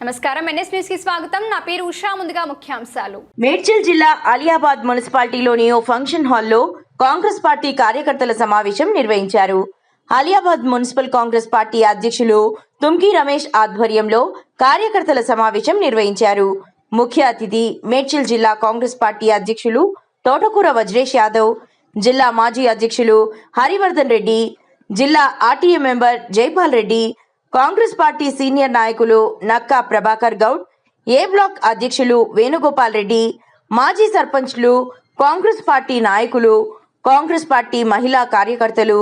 నమస్కారం NS news కి స్వాగతం. నా పేరు ఉషా. ముందుగా ముఖ్యాంశాలు. మేడ్చల్ జిల్లా అలియాబాద్ మున్సిపాలిటీలోని ఓ ఫంక్షన్ హాల్లో కాంగ్రెస్ పార్టీ కార్యకర్తల సమావేశం నిర్వహించారు. అలియాబాద్ మున్సిపల్ కాంగ్రెస్ పార్టీ అధ్యక్షులు తుమ్కి రమేష్ ఆధ్వర్యంలో కార్యకర్తల సమావేశం నిర్వహించారు. ముఖ్య అతిథి మేడ్చల్ జిల్లా కాంగ్రెస్ పార్టీ అధ్యక్షులు తోటకూర వజ్రేష్ యాదవ్, జిల్లా మాజీ అధ్యక్షులు హరివర్ధన్ రెడ్డి, జిల్లా RTA member Jaipal Reddy, Congress party senior నాయకులు నక్కా ప్రభాకర్ గౌడ్, ఏ బ్లాక్ అధ్యక్షులు వేణుగోపాల్ రెడ్డి, మాజీ సర్పంచ్లు, కాంగ్రెస్ పార్టీ నాయకులు, కాంగ్రెస్ పార్టీ మహిళా కార్యకర్తలు,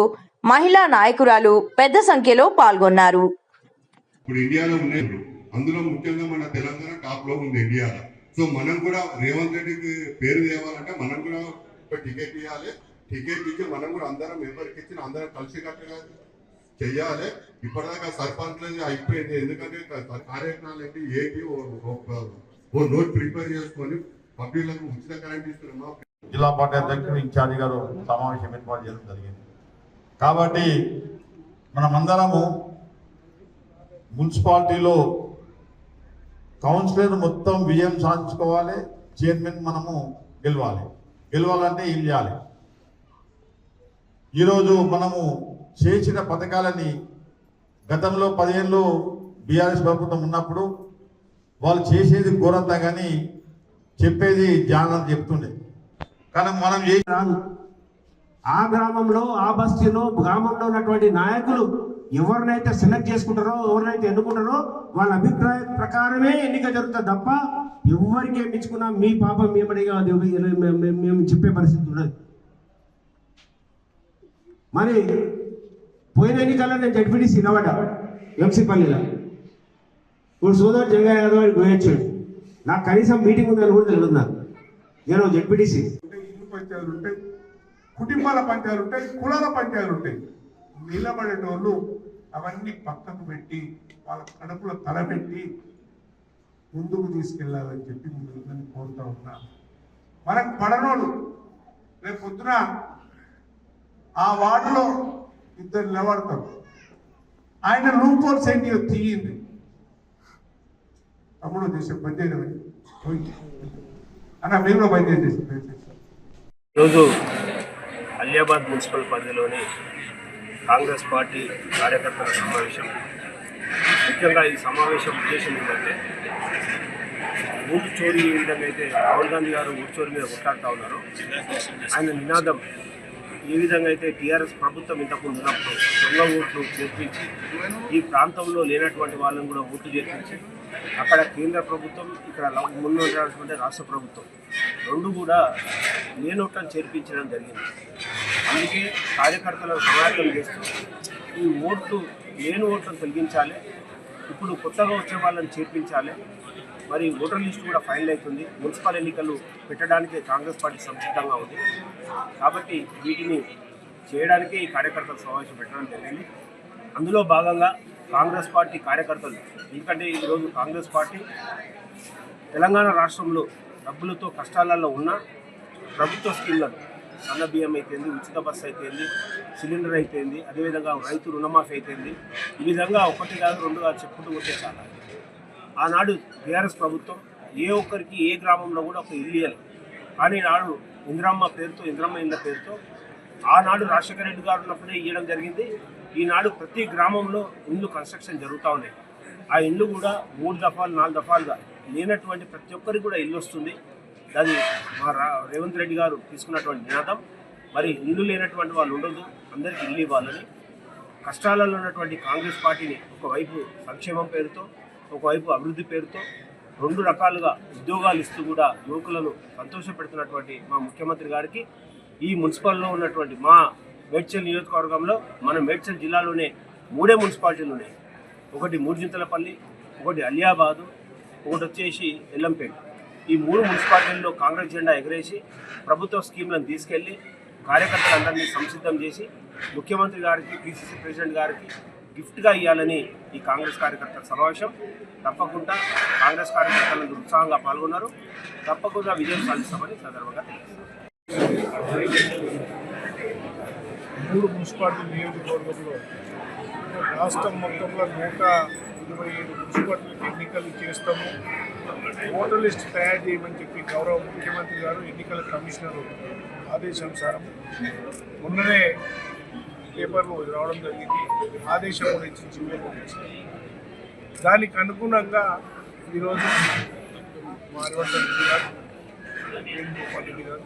మహిళా నాయకురాలు పెద్ద సంఖ్యలో పాల్గొన్నారు. ఇప్పుడు ఇండియాలో ఉన్నాయి, అందులో ముఖ్యంగా మన తెలంగాణ టాప్ లో ఉంది ఇండియాలో. సో మనం కూడా రేవంత్ రెడ్డికి పేరు తేవాలంటే మనం కూడా ఒక టికెట్ ఇవ్వాలి. టికెట్ ఇచ్చి మనం కూడా అందరం ఎవరికి ఇచ్చిన అందరం కలిసికట్టుగా చెయ్యాలి. ఇప్పటిదాకా సర్పంచ్ అయిపోయింది, ఎందుకంటే కార్యక్రమాలు ఏంటి ఓ నోట్ ప్రిపేర్ చేసుకొని పబ్లిక్లకు ఉచిత కరెంట్ ఇస్తున్నామా. జిల్లా పార్టీ అధ్యక్షుడు ఇన్ఛార్జి గారు సమావేశం ఏర్పాటు చేయడం జరిగింది. కాబట్టి మనమందరము మున్సిపాలిటీలో కౌన్సిలర్ మొత్తం విజయం సాధించుకోవాలి, చైర్మన్ మనము గెలవాలంటే ఏం చేయాలి. ఈరోజు మనము చేసిన పథకాలని గతంలో 10 ఏళ్ళు బీఆర్ఎస్ ప్రభుత్వం ఉన్నప్పుడు వాళ్ళు చేసేది ఘోరంతా కానీ చెప్పేది జాగ్రత్త చెప్తుండే. కానీ మనం రాదు. ఆ గ్రామంలో ఆ బస్తీలో గ్రామంలో ఉన్నటువంటి నాయకులు ఎవరినైతే సెలెక్ట్ చేసుకుంటారో, ఎవరినైతే ఎన్నుకుంటారో వాళ్ళ అభిప్రాయం ప్రకారమే ఎన్నిక జరుగుతుంది తప్ప ఎవరికి ఎన్నించుకున్నా మీ పాపం మేమడిగా మేము చెప్పే పరిస్థితి ఉన్నది. మరి పోయిన ఎన్నికల్లో నేను జడ్పీటీసీ నిలబడ్డా ఎంసీపల్లిలో. ఇప్పుడు సోదరు జంగయ్య యాదవ్ అని గోయొచ్చాడు. నాకు కనీసం మీటింగ్ ఉందని కూడా తెలియదు. నాకు నేను జడ్పీటీసీ. ఇల్లు పంచాయతీలు ఉంటాయి, కుటుంబాల పంచాయతీలు ఉంటాయి, కులాల పంచాయతీలు ఉంటాయి. నిలబడేటోళ్ళు అవన్నీ పక్కకు పెట్టి వాళ్ళ కడుపులో తలబెట్టి ముందుకు తీసుకెళ్లాలని చెప్పి ముందు కోరుతా ఉన్నా. మనకు పడనోడు రేపు పొద్దున ఆ వార్డులో ఇద్దరు నిలబడతారు. ఆయన లూపోల్స్ ఏంటి తీయింది, తమ్ముడు చేసే పనిచేయడం అన్న మీరు పనిచేయం చేసి. ఈరోజు అలియాబాద్ మున్సిపల్ పరిధిలోని కాంగ్రెస్ పార్టీ కార్యకర్తల సమావేశం. ముఖ్యంగా ఈ సమావేశం ఉద్దేశం ఏంటంటే, ఓటు చోరీ ఏ విధంగా అయితే రాహుల్ గాంధీ గారు ఓటు చోరీ మీద కొట్లాడుతూ ఉన్నారు, ఆయన నినాదం ఏ విధంగా అయితే టీఆర్ఎస్ ప్రభుత్వం ఇంతకుముందు ఉన్నప్పుడు దొంగ ఓట్లు చేర్పించి ఈ ప్రాంతంలో లేనటువంటి వాళ్ళని కూడా ఓట్లు చేర్పించి అక్కడ కేంద్ర ప్రభుత్వం, ఇక్కడ ముందు ఉండాల్సినటువంటి రాష్ట్ర ప్రభుత్వం రెండు కూడా లేనోట్లను చేర్పించడం జరిగింది. అందుకే కార్యకర్తలను సమాయత్తం చేస్తూ ఈ ఓట్లు లేని ఓట్లను తొలగించాలి, ఇప్పుడు కొత్తగా వచ్చే వాళ్ళని చేర్పించాలి. మరి ఓటర్ లిస్టు కూడా ఫైనల్ అవుతుంది. మున్సిపల్ ఎన్నికలు పెట్టడానికి కాంగ్రెస్ పార్టీ సంసిద్ధంగా ఉంది. కాబట్టి వీటిని చేయడానికే ఈ కార్యకర్తల సమావేశం పెట్టడం జరిగింది. అందులో భాగంగా కాంగ్రెస్ పార్టీ కార్యకర్తలు, ఎందుకంటే ఈరోజు కాంగ్రెస్ పార్టీ తెలంగాణ రాష్ట్రంలో డబ్బులతో కష్టాలలో ఉన్న ప్రభుత్వ స్కీమ్లను, సన్న బియ్యం అయితేంది, ఉచిత బస్సు అయితేంది, సిలిండర్ అయితేంది, అదేవిధంగా రైతు రుణమాఫీ అయితేంది, ఈ విధంగా 1 కాదు 2 కాదు చెప్పుకుంటూ పోతే చాలా. ఆనాడు టీఆర్ఎస్ ప్రభుత్వం ఏ ఒక్కరికి ఏ గ్రామంలో కూడా ఒక ఇల్లు ఇవ్వాలి. కానీ నాడు ఇందిరమ్మ పేరుతో, ఇందిరమ్మ ఇళ్ళ పేరుతో ఆనాడు రాజశేఖర రెడ్డి గారు ఉన్నప్పుడే ఇవ్వడం జరిగింది. ఈనాడు ప్రతి గ్రామంలో ఇల్లు కన్స్ట్రక్షన్ జరుగుతూ ఉన్నాయి. ఆ ఇల్లు కూడా 3 దఫాలు 4 దఫాలుగా లేనటువంటి ప్రతి ఒక్కరికి కూడా ఇల్లు వస్తుంది. అది మా రేవంత్ రెడ్డి గారు తీసుకున్నటువంటి నినాదం. మరి ఇల్లు లేనటువంటి వాళ్ళు ఉండదు, అందరికీ ఇల్లు ఇవ్వాలని. కష్టాలలో ఉన్నటువంటి కాంగ్రెస్ పార్టీని ఒకవైపు సంక్షేమం పేరుతో, ఒకవైపు అభివృద్ధి పేరుతో 2 రకాలుగా ఉద్యోగాలు ఇస్తూ కూడా యువకులను సంతోషపెడుతున్నటువంటి మా ముఖ్యమంత్రి గారికి ఈ మున్సిపల్లో ఉన్నటువంటి మా మేడ్చల్ నియోజకవర్గంలో, మన మేడ్చల్ జిల్లాలోనే 3 మున్సిపాలిటీలు ఉన్నాయి. ఒకటి మూర్జింతలపల్లి, ఒకటి అలియాబాదు, ఒకటి వచ్చేసి ఎల్లంపేట. ఈ 3 మున్సిపాలిటీల్లో కాంగ్రెస్ జెండా ఎగరేసి ప్రభుత్వ స్కీమ్లను తీసుకెళ్లి కార్యకర్తలందరినీ సంసిద్ధం చేసి ముఖ్యమంత్రి గారికి, పిసిసి ప్రెసిడెంట్ గారికి గిఫ్ట్గా ఇవ్వాలని ఈ కాంగ్రెస్ కార్యకర్తల సమావేశం. తప్పకుండా కాంగ్రెస్ కార్యకర్తలందరూ ఉత్సాహంగా పాల్గొన్నారు. తప్పకుండా విజయం సాధిస్తామని సందర్భంగా తెలియజేస్తారు. 3 మున్సిపాలిటీ నియోజకవర్గంలో రాష్ట్రం మొత్తంలో 27 మున్సిపాలిటీలకు ఎన్నికలు చేస్తాము, ఓటర్ లిస్ట్ తయారు చేయమని చెప్పి గౌరవ ముఖ్యమంత్రి గారు ఎన్నికల కమిషనర్ ఆదేశానుసారం మొన్ననే పేపర్లో రావడం జరిగింది. ఆదేశం కూడా ఇచ్చి జీవో ఇచ్చింది. దానికి అనుగుణంగా ఈరోజు మారివర్ధన్ రెడ్డి గారు, వేణుగోపాల్ రెడ్డి గారు,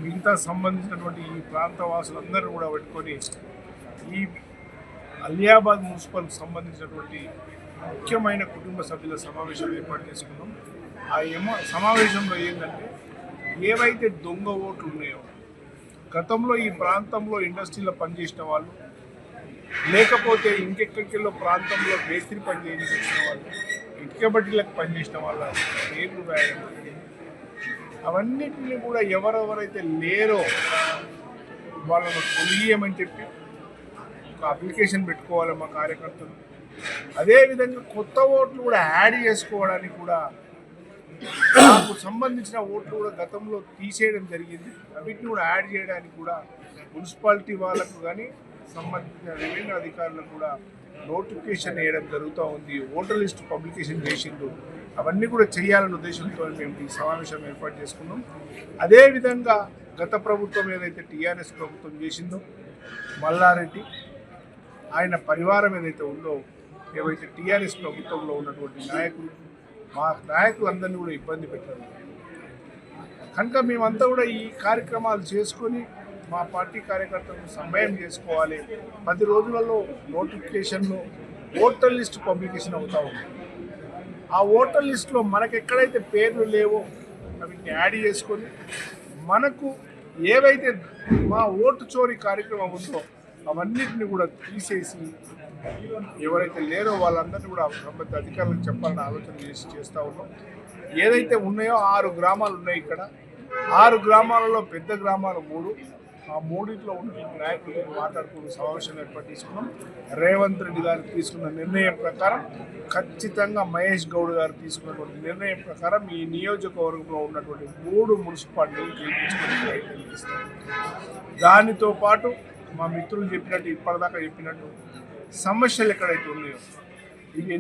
మిగతా సంబంధించినటువంటి ఈ ప్రాంత వాసులందరూ కూడా పెట్టుకొని ఈ అలియాబాద్ మున్సిపల్కి సంబంధించినటువంటి ముఖ్యమైన కుటుంబ సభ్యుల సమావేశం ఏర్పాటు చేసుకున్నాం. ఆ సమావేశంలో ఏంటంటే ఏవైతే దొంగ ఓట్లు ఉన్నాయో, గతంలో ఈ ప్రాంతంలో ఇండస్ట్రీలో పనిచేసిన వాళ్ళు, లేకపోతే ఇంకెక్కడికెళ్ళో ప్రాంతంలో మేస్త్రి పని చేయడానికి వచ్చిన వాళ్ళు, ఇటుక బట్టీలకు పనిచేసిన వాళ్ళ పేర్లు రాయడం, అవన్నిటిని కూడా ఎవరెవరైతే లేరో వాళ్ళను తొలగియమని చెప్పి ఒక అప్లికేషన్ పెట్టుకోవాలి మా కార్యకర్తలు. అదేవిధంగా కొత్త ఓట్లు కూడా యాడ్ చేసుకోవడానికి కూడా నాకు సంబంధించిన ఓట్లు కూడా గతంలో తీసేయడం జరిగింది. వీటిని కూడా యాడ్ చేయడానికి కూడా మున్సిపాలిటీ వాళ్ళకు కానీ సంబంధించిన రెవెన్యూ అధికారులకు కూడా నోటిఫికేషన్ వేయడం జరుగుతూ ఉంది. ఓటర్ లిస్ట్ పబ్లికేషన్ చేసిండు. అవన్నీ కూడా చేయాలనే ఉద్దేశంతో మేము ఈ సమావేశం ఏర్పాటు చేసుకున్నాం. అదేవిధంగా గత ప్రభుత్వం ఏదైతే టీఆర్ఎస్ ప్రభుత్వం చేసిందో, మల్లారెడ్డి ఆయన పరివారం ఏదైతే ఉందో, ఏవైతే టీఆర్ఎస్ ప్రభుత్వంలో ఉన్నటువంటి నాయకులు, మా నాయకులందరినీ కూడా ఇబ్బంది పెట్టారు. కనుక మేమంతా కూడా ఈ కార్యక్రమాలు చేసుకొని మా పార్టీ కార్యకర్తలను సమయం చేసుకోవాలి. 10 రోజులలో నోటిఫికేషన్లో ఓటర్ లిస్ట్ పబ్లికేషన్ అవుతా ఉంది. ఆ ఓటర్ లిస్టులో మనకు ఎక్కడైతే పేర్లు లేవో అవి యాడ్ చేసుకొని మనకు ఏవైతే మా ఓటు చోరీ కార్యక్రమం ఉందో అవన్నిటిని కూడా తీసేసి ఎవరైతే లేరో వాళ్ళందరినీ కూడా సంబంధిత అధికారులకు చెప్పాలని ఆలోచన చేస్తూ ఉన్నాం. ఏదైతే ఉన్నాయో 6 గ్రామాలు ఉన్నాయి. ఇక్కడ 6 గ్రామాలలో పెద్ద గ్రామాలు 3, ఆ 3లో ఉన్న నాయకులు మాట్లాడుకుని సమావేశం ఏర్పాటు చేసుకున్నాం. రేవంత్ రెడ్డి గారు తీసుకున్న నిర్ణయం ప్రకారం, ఖచ్చితంగా మహేష్ గౌడ్ గారు తీసుకున్నటువంటి నిర్ణయం ప్రకారం ఈ నియోజకవర్గంలో ఉన్నటువంటి 3 మున్సిపాలిటీలు గెలిపించుకునే ప్రయత్నం చేస్తాం. దానితో పాటు మా మిత్రులు చెప్పినట్టు, ఇప్పటిదాకా చెప్పినట్టు సమస్యలు ఎక్కడైతే ఉన్నాయో ఇవి